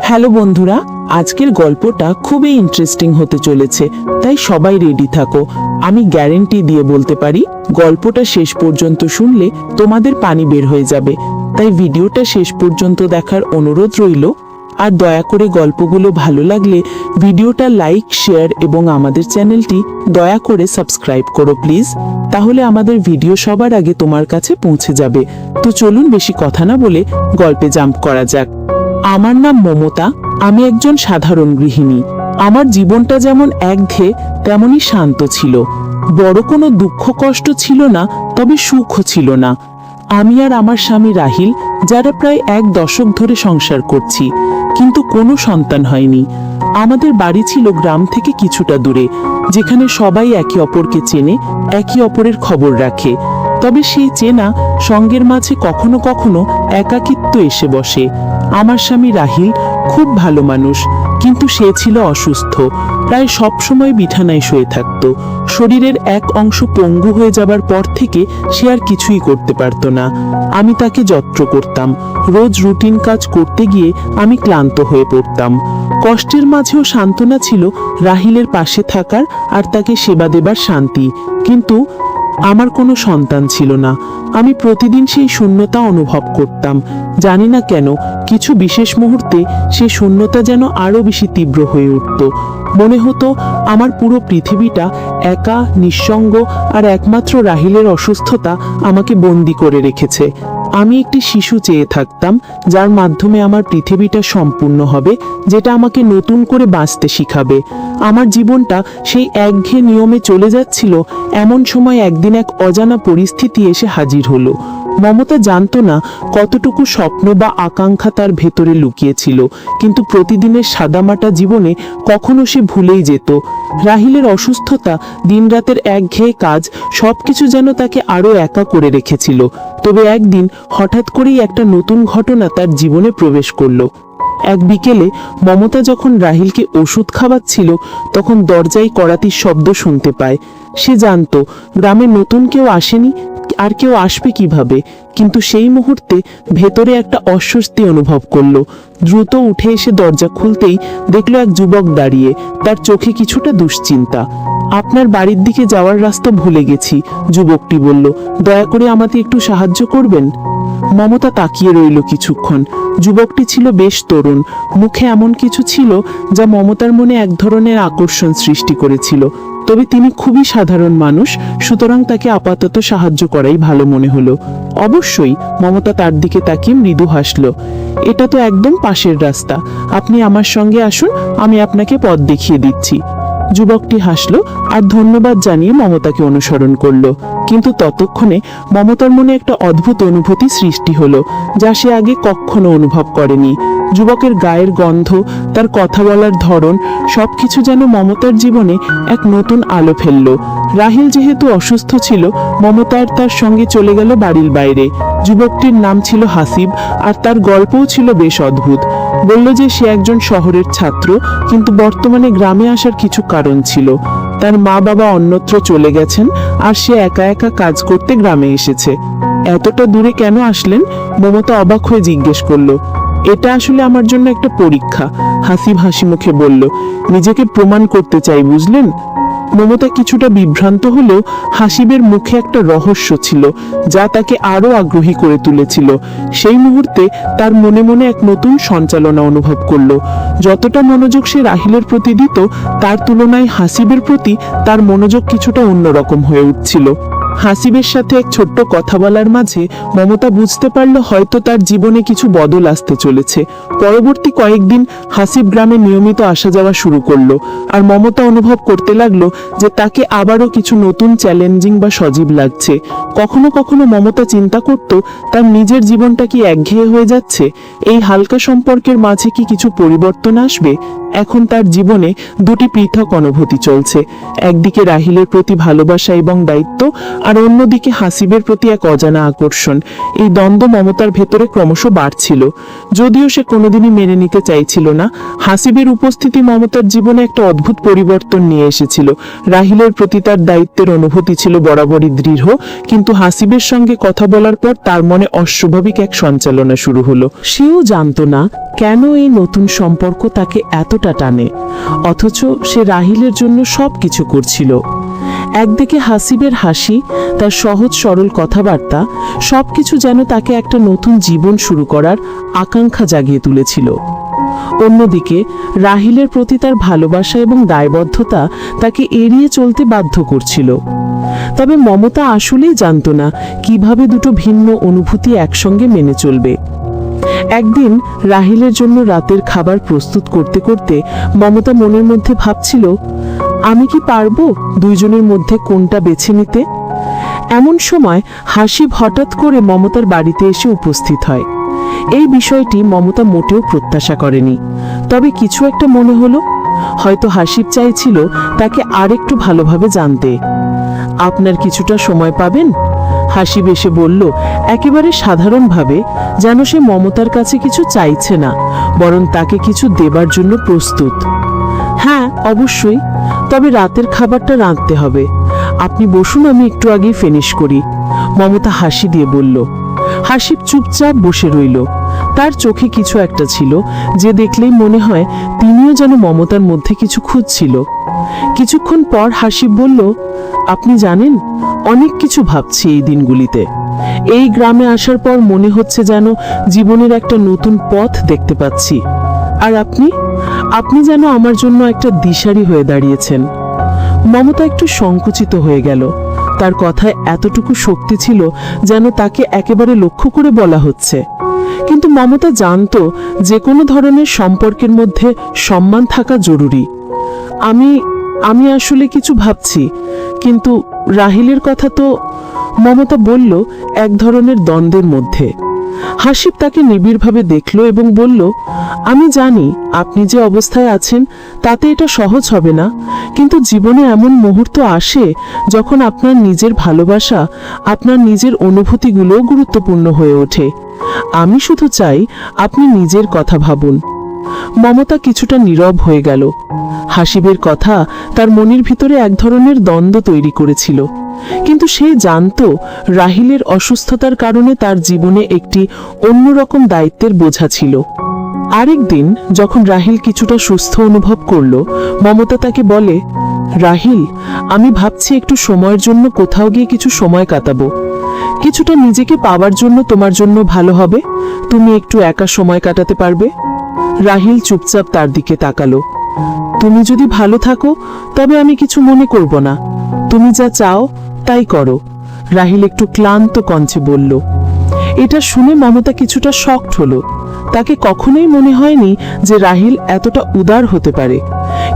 Hello বন্ধুরা, আজকের গল্পটা খুবই ইন্টারেস্টিং হতে চলেছে, তাই সবাই রেডি থাকো। আমি গ্যারেন্টি দিয়ে বলতে পারি গল্পটা শেষ পর্যন্ত শুনলে তোমাদের পানি বের হয়ে যাবে। তাই ভিডিওটা শেষ পর্যন্ত দেখার অনুরোধ রইল। আর দয়া করে গল্পগুলো ভালো লাগলে ভিডিওটা লাইক, শেয়ার এবং আমাদের চ্যানেলটি দয়া করে সাবস্ক্রাইব করো প্লিজ। তাহলে আমাদের ভিডিও সবার আগে তোমার কাছে পৌঁছে যাবে। তো চলুন বেশি কথা না বলে গল্পে জাম্প করা যাক। আমার নাম মমতা। আমি একজন সাধারণ গৃহিণী। আমার জীবনটা যেমন একঘেয়ে তেমনই শান্ত ছিল। বড় কোনো দুঃখ কষ্ট ছিল না, তবে সুখও ছিল না। আমি আর আমার স্বামী রাহিল, যারা প্রায় 1 দশক ধরে সংসার করছি, কিন্তু কোনো সন্তান হয়নি। আমাদের বাড়ি ছিল গ্রাম থেকে কিছুটা দূরে, যেখানে সবাই একে অপরকে চেনে, একে অপরের খবর রাখে। তবে সেই চেনা সঙ্গের মাঝে কখনো কখনো একাকিত্ব এসে বসে। আমার স্বামী রাহিল খুব ভালো মানুষ, কিন্তু সে ছিল অসুস্থ। প্রায় সব সময় বিছানায় শুয়ে থাকত। শরীরের এক অংশ পঙ্গু হয়ে যাবার পর থেকে সে আর কিছুই করতে পারত না। আমি তাকে যত্ন করতাম। রোজ রুটিন কাজ করতে গিয়ে আমি ক্লান্ত হয়ে পড়তাম। কষ্টের মাঝেও সান্ত্বনা ছিল রাহিলের পাশে থাকার আর তাকে সেবা দেবার শান্তি। কিন্তু আমার কোনো সন্তান ছিল না। আমি প্রতিদিন সেই শূন্যতা অনুভব করতাম। জানি না কেন, কিছু বিশেষ মুহূর্তে সেই শূন্যতা যেন আরো বেশি তীব্র হয়ে উঠত। মনে হতো আমার পুরো পৃথিবীটা একা, নিঃসঙ্গ, আর একমাত্র রাহিলের অসুস্থতা আমাকে বন্দি করে রেখেছে। আমি একটি শিশু চেয়ে থাকতাম, যার মাধ্যমে আমার পৃথিবীটা সম্পূর্ণ হবে, যেটা আমাকে নতুন করে বাঁচতে শিখাবে। আমার জীবনটা সেই একঘেয়ে নিয়মে চলে যাচ্ছিল। এমন সময় একদিন এক অজানা পরিস্থিতি এসে হাজির হলো। মমতা জানতো না কতটুকু স্বপ্ন বা আকাঙ্ক্ষা তার ভেতরে লুকিয়েছিল, কিন্তু প্রতিদিনের সাদামাটা জীবনে কখনো সে ভুলেই যেত। রাহিলের অসুস্থতা, দিনরাতের একঘেয়ে কাজ, সবকিছু যেন তাকে আরো একা করে রেখেছিল। তবে একদিন হঠাৎ করেই একটা নতুন ঘটনা তার জীবনে প্রবেশ করলো। এক বিকেলে মমতা যখন রাহিলকে ওষুধ খাওয়াচ্ছিল, তখন দরজায় কড়াতির শব্দ শুনতে পায়। সে জানতো গ্রামে নতুন কেউ আসেনি, আর কেউ আসবে কিভাবে। কিন্তু সেই মুহূর্তে ভেতরে একটা অস্বস্তি অনুভব করলো। দ্রুত উঠে এসে দরজা খুলতেই দেখলো এক যুবক দাঁড়িয়ে, তার চোখে কিছুটা দুশ্চিন্তা। আপনার বাড়ির দিকে যাওয়ার রাস্তা ভুলে গেছি, যুবকটি বলল। দয়া করে আমাকে একটু সাহায্য করবেন? মমতা তাকিয়ে রইল কিছুক্ষণ। যুবকটি ছিল বেশ তরুণ। মুখে এমন কিছু ছিল যা মমতার মনে এক ধরনের আকর্ষণ সৃষ্টি করেছিল। তবে তিনি খুবই সাধারণ মানুষ, সুতরাং তাকে আপাতত সাহায্য করাই ভালো মনে হলো। অবশ্যই, মমতা তার দিকে তাকিয়ে মৃদু হাসল। এটা তো একদম পাশের রাস্তা, আপনি আমার সঙ্গে আসুন, আমি আপনাকে পথ দেখিয়ে দিচ্ছি। যুবকটি হাসলো আর ধন্যবাদ জানিয়ে মমতাকে অনুসরণ করলো। কিন্তু ততক্ষণে মমতার মনে একটা অদ্ভুত অনুভূতি সৃষ্টি হলো, যা সে আগে কখনো অনুভব করেনি। যুবকের গায়ের গন্ধ, তার কথা বলার ধরন, সবকিছু যেন মমতার জীবনে এক নতুন আলো ফেললো। রাহিল যেহেতু অসুস্থ ছিল, মমতা আর তার সঙ্গে চলে গেল বাড়ির বাইরে। যুবকটির নাম ছিল হাসিব, আর তার গল্পও ছিল বেশ অদ্ভুত। বলল যে সে একজন শহরের ছাত্র, কিন্তু বর্তমানে গ্রামে আসার কিছু কারণ ছিল। তার মা বাবা অন্যত্র চলে গেছেন, আর সে একা একা কাজ করতে গ্রামে এসেছে। এতটা দূরে কেন আসলেন? মমতা অবাক হয়ে জিজ্ঞেস করলো। এটা আসলে আমার জন্য একটা পরীক্ষা, হাসিব হাসি মুখে বলল। নিজেকে প্রমাণ করতে চাই, বুঝলেন? মমতা কিছুটা বিভ্রান্ত হলেও হাসিবের মুখে একটা রহস্য ছিল, যা তাকে আরো আগ্রহী করে তুলেছিল। সেই মুহূর্তে তার মনে মনে এক নতুন সঞ্চালনা অনুভব করলো। যতটা মনোযোগ সে রাহিলের প্রতি দিত, তার তুলনায় হাসিবের প্রতি তার মনোযোগ কিছুটা অন্যরকম হয়ে উঠছিল। হাসিবের সাথে এক ছোট্ট কথা বলার মাঝে মমতা বুঝতে পারলো হয়তো তার জীবনে কিছু বদল আসতে চলেছে। পরবর্তী কয়েকদিন হাসিব গ্রামে নিয়মিত আসা যাওয়া শুরু করলো, আর মমতা অনুভব করতে লাগলো যে তাকে আবারও কিছু নতুন চ্যালেঞ্জিং বা সজীব লাগছে। কখনো কখনো মমতা চিন্তা করত তার নিজের জীবনটা কি একঘেয়ে হয়ে যাচ্ছে। এই হালকা সম্পর্কের মাঝে কি কিছু পরিবর্তন আসবে? এখন তার জীবনে দুটি পৃথক অনুভূতি চলছে। একদিকে রাহিলের প্রতি ভালোবাসা এবং দায়িত্ব, আর অন্যদিকে হাসিবের প্রতি এক অজানা আকর্ষণ। এই দ্বন্দ্ব মমতার ভেতরে ক্রমশ বাড়ছিল। যদিও সে কোনোদিনই মেনে নিতে চাইছিল না, হাসিবের উপস্থিতি মমতার জীবনে একটা অদ্ভুত পরিবর্তন নিয়ে এসেছিল। রাহিলের প্রতি তার দায়িত্বের অনুভূতি ছিল বরাবরই দৃঢ়, কিন্তু হাসিবের সঙ্গে কথা বলার পর তার মনে অস্বাভাবিক এক সঞ্চালনা শুরু হলো। সেও জানতো না কেন এই নতুন সম্পর্ক তাকে এতটা টানে, অথচ সে রাহিলের জন্য সবকিছু করছিল। একদিকে হাসিবের হাসি, তার সহজ সরল কথাবার্তা, সবকিছু যেন তাকে একটা নতুন জীবন শুরু করার আকাঙ্ক্ষা জাগিয়ে তুলেছিল। অন্যদিকে রাহিলের প্রতি তার ভালোবাসা এবং দায়বদ্ধতা তাকে এড়িয়ে চলতে বাধ্য করছিল। তবে মমতা আসলেই জানতো না কিভাবে দুটো ভিন্ন অনুভূতি একসঙ্গে মেনে চলবে। একদিন রাহিলের জন্য রাতের খাবার প্রস্তুত করতে করতে মমতা মনের মধ্যে ভাবছিল, আমি কি পারবো দুইজনের মধ্যে কোনটা বেছে নিতে? এমন সময় হাসিব হঠাৎ করে মমতার বাড়িতে এসে উপস্থিত হয়। এই বিষয়টি মমতা মোটেও প্রত্যাশা করেনি, তবে কিছু একটা মনে হলো। হয়তো হাসিব চাইছিল তাকে আরেকটু ভালোভাবে জানতে। আপনার কিছুটা সময় পাবেন? হাসিব এসে বলল, একেবারে সাধারণভাবে, যেন সে মমতার কাছে কিছু চাইছে না, বরং তাকে কিছু দেবার জন্য প্রস্তুত। হ্যাঁ, অবশ্যই, তবে রাতের খাবারটা রাঁধতে হবে। আপনি বসুন, আমি একটু আগে ফিনিশ করি, মমতা হাসি দিয়ে বলল। হাসিব চুপচাপ বসে রইল। তার চোখে কিছু একটা ছিল যে দেখলেই মনে হয় তিনিও যেন মমতার মধ্যে কিছু খুঁজছিল। কিছুক্ষণ পর হাসিব বলল, আপনি জানেন, অনেক কিছু ভাবছি এই দিনগুলিতে। এই গ্রামে আসার পর মনে হচ্ছে যেন জীবনের একটা নতুন পথ দেখতে পাচ্ছি। আর আপনি যেন আমার জন্য একটা দিশারি হয়ে দাঁড়িয়েছেন। মমতা একটু সংকুচিত হয়ে গেল। তার কথায় এতটুকু শক্তি ছিল যেন তাকে একেবারে লক্ষ্য করে বলা হচ্ছে। কিন্তু মমতা জানতো যে কোনো ধরনের সম্পর্কের মধ্যে সম্মান থাকা জরুরি। আমি আসলে কিছু ভাবছি, কিন্তু রাহিলের কথা তো, মমতা বলল এক ধরনের দ্বন্দ্বের মধ্যে। হাসিব তাকে নিবিড়ভাবে দেখল এবং বলল, আমি জানি আপনি যে অবস্থায় আছেন তাতে এটা সহজ হবে না, কিন্তু জীবনে এমন মুহূর্ত আসে যখন আপনার নিজের ভালোবাসা, আপনার নিজের অনুভূতিগুলোও গুরুত্বপূর্ণ হয়ে ওঠে। আমি শুধু চাই আপনি নিজের কথা ভাবুন। মমতা কিছুটা নীরব হয়ে গেল। হাসিবের কথা তার মনের ভিতরে এক ধরনের দ্বন্দ্ব তৈরি করেছিল, কিন্তু সে জানতো রাহিলের অসুস্থতার কারণে তার জীবনে একটি অন্যরকম দায়িত্বের বোঝা ছিল। আরেকদিন যখন রাহিল কিছুটা সুস্থ অনুভব করল, মমতা তাকে বলে, রাহিল, আমি ভাবছি একটু সময়ের জন্য কোথাও গিয়ে কিছু সময় কাটাবো। কিছুটা নিজেকে পাওয়ার জন্য তোমার জন্য ভালো হবে। তুমি একটু একা সময় কাটাতে পারবে? রাহিল চুপচাপ তার দিকে তাকালো। তুমি যদি ভালো থাকো তবে আমি কিছু মনে করব না। তুমি যা চাও তাই করো, রাহিল একটু ক্লান্ত কণ্ঠে বলল। এটা শুনে মমতা কিছুটা শকড হলো। তাকে কখনোই মনে হয়নি যে রাহিল এতটা উদার হতে পারে,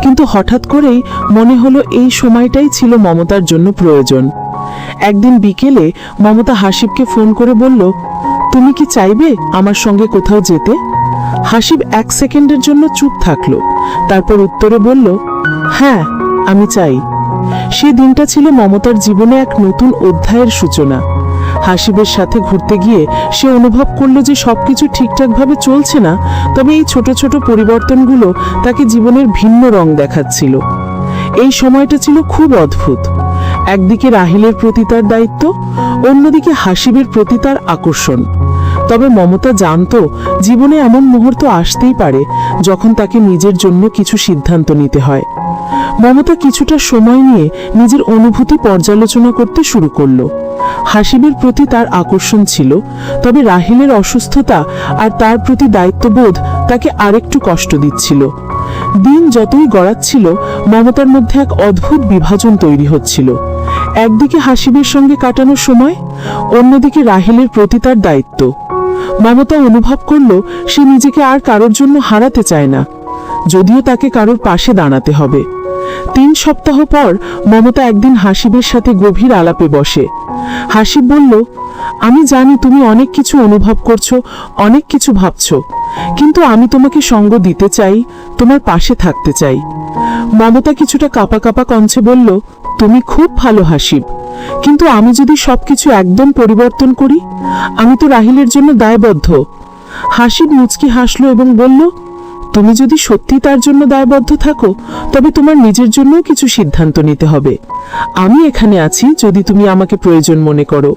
কিন্তু হঠাৎ করেই মনে হলো এই সময়টাই ছিল মমতার জন্য প্রয়োজন। একদিন বিকেলে মমতা হাসিবকে ফোন করে বলল, তুমি কি চাইবে আমার সঙ্গে কোথাও যেতে? হাসিব 1 সেকেন্ডের জন্য চুপ থাকলো, তারপর উত্তরে বলল, হ্যাঁ, আমি চাই। সেই দিনটা ছিল মমতার জীবনে এক নতুন অধ্যায়ের সূচনা। হাসিবের সাথে ঘুরতে গিয়ে সে অনুভব করলো যে সবকিছু ঠিকঠাকভাবে চলছে না, তবে এই ছোট ছোট পরিবর্তনগুলো তাকে জীবনের ভিন্ন রং দেখাচ্ছিল। এই সময়টা ছিল খুব অদ্ভুত। একদিকে রাহিলের প্রতি তার দায়িত্ব, অন্যদিকে হাসিবের প্রতি তার আকর্ষণ। তবে মমতা জানতো জীবনে এমন মুহূর্ত আসতেই পারে যখন তাকে নিজের জন্য কিছু সিদ্ধান্ত নিতে হয়। মমতা কিছুটা সময় নিয়ে নিজের অনুভূতি পর্যালোচনা করতে শুরু করলো। হাসিবের প্রতি তার আকর্ষণ ছিল, তবে রাহিলের অসুস্থতা আর তার প্রতি দায়িত্ববোধ তাকে আরেকটু কষ্ট দিচ্ছিল। দিন যতই গড়াচ্ছিল, মমতার মধ্যে এক অদ্ভুত বিভাজন তৈরি হচ্ছিল। একদিকে হাসিবের সঙ্গে কাটানোর সময়, অন্যদিকে রাহিলের প্রতি তার দায়িত্ব। মমতা অনুভব করল সে নিজেকে আর কারোর জন্য হারাতে চায় না, যদিও তাকে কারোর পাশে দাঁড়াতে হবে। 3 সপ্তাহ পর মমতা একদিন হাসিবের সাথে গভীর আলাপে বসে। হাসিব বলল, আমি জানি তুমি অনেক কিছু অনুভব করছো, অনেক কিছু ভাবছো, কিন্তু আমি তোমাকে সঙ্গ দিতে চাই, তোমার পাশে থাকতে চাই। মমতা কিছুটা কাঁপা কাঁপা কণ্ঠে বলল, তুমি খুব ভালো হাসিব, কিন্তু আমি যদি সবকিছু একদম পরিবর্তন করি? আমি তো রাহিলের জন্য দায়বদ্ধ। হাসিব মুচকি হাসলো এবং বলল, তুমি যদি সত্যি তার জন্য দায়বদ্ধ থাকো, তবে তোমার নিজের জন্যও কিছু সিদ্ধান্ত নিতে হবে। আমি এখানে আছি যদি তুমি আমাকে প্রয়োজন মনে করো।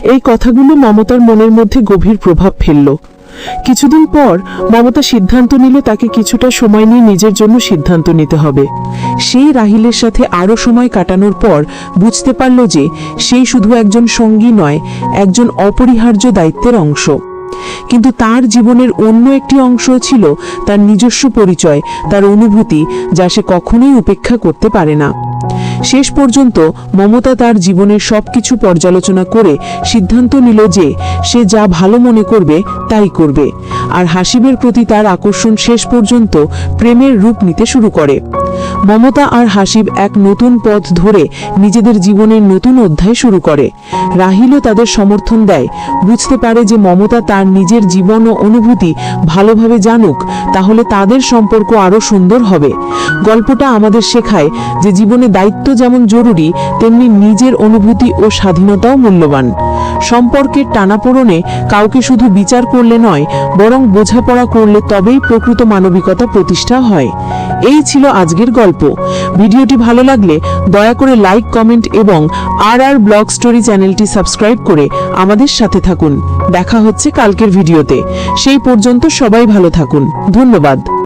এই কথাগুলো মমতার মনের মধ্যে গভীর প্রভাব ফেলল। কিছুদিন পর মমতা সিদ্ধান্ত নিল তাকে কিছুটা সময় নিয়ে নিজের জন্য সিদ্ধান্ত নিতে হবে। সেই রাহিলের সাথে আরো সময় কাটানোর পর বুঝতে পারল যে সেই শুধু একজন সঙ্গী নয়, একজন অপরিহার্য দায়িত্বের অংশ। কিন্তু তার জীবনের অন্য একটি অংশ ছিল তার নিজস্ব পরিচয়, তার অনুভূতি, যা সে কখনোই উপেক্ষা করতে পারে না। শেষ পর্যন্ত মমতা তার জীবনের সবকিছু পর্যালোচনা করে সিদ্ধান্ত নিল যে সে যা ভালো মনে করবে তাই করবে। আর হাসিবের প্রতি তার আকর্ষণ শেষ পর্যন্ত প্রেমের রূপ নিতে শুরু করে। মমতা আর হাসিব এক নতুন পথ ধরে নিজেদের জীবনের নতুন অধ্যায় শুরু করে। রাহিলও তাদের সমর্থন দেয়, বুঝতে পারে যে মমতা তার নিজের জীবন ও অনুভূতি ভালোভাবে জানুক, তাহলে তাদের সম্পর্ক আরো সুন্দর হবে। গল্পটা আমাদের শেখায় যে জীবনে দায়িত্ব যেমন জরুরি, তেমনি নিজের অনুভূতি ও স্বাধীনতাও মূল্যবান। সম্পর্কের টানাপোড়েনে কাউকে শুধু বিচার করলে নয়, বরং বোঝাপড়া করলে তবেই প্রকৃত মানবিকতা প্রতিষ্ঠা হয়। এই ছিল আজকের গল্প। ভিডিওটি ভালো লাগলে দয়া করে লাইক, কমেন্ট এবং আর ব্লগ স্টোরি চ্যানেলটি সাবস্ক্রাইব করে আমাদের সাথে থাকুন। দেখা হচ্ছে কালকের ভিডিওতে। সেই পর্যন্ত সবাই ভালো থাকুন। ধন্যবাদ।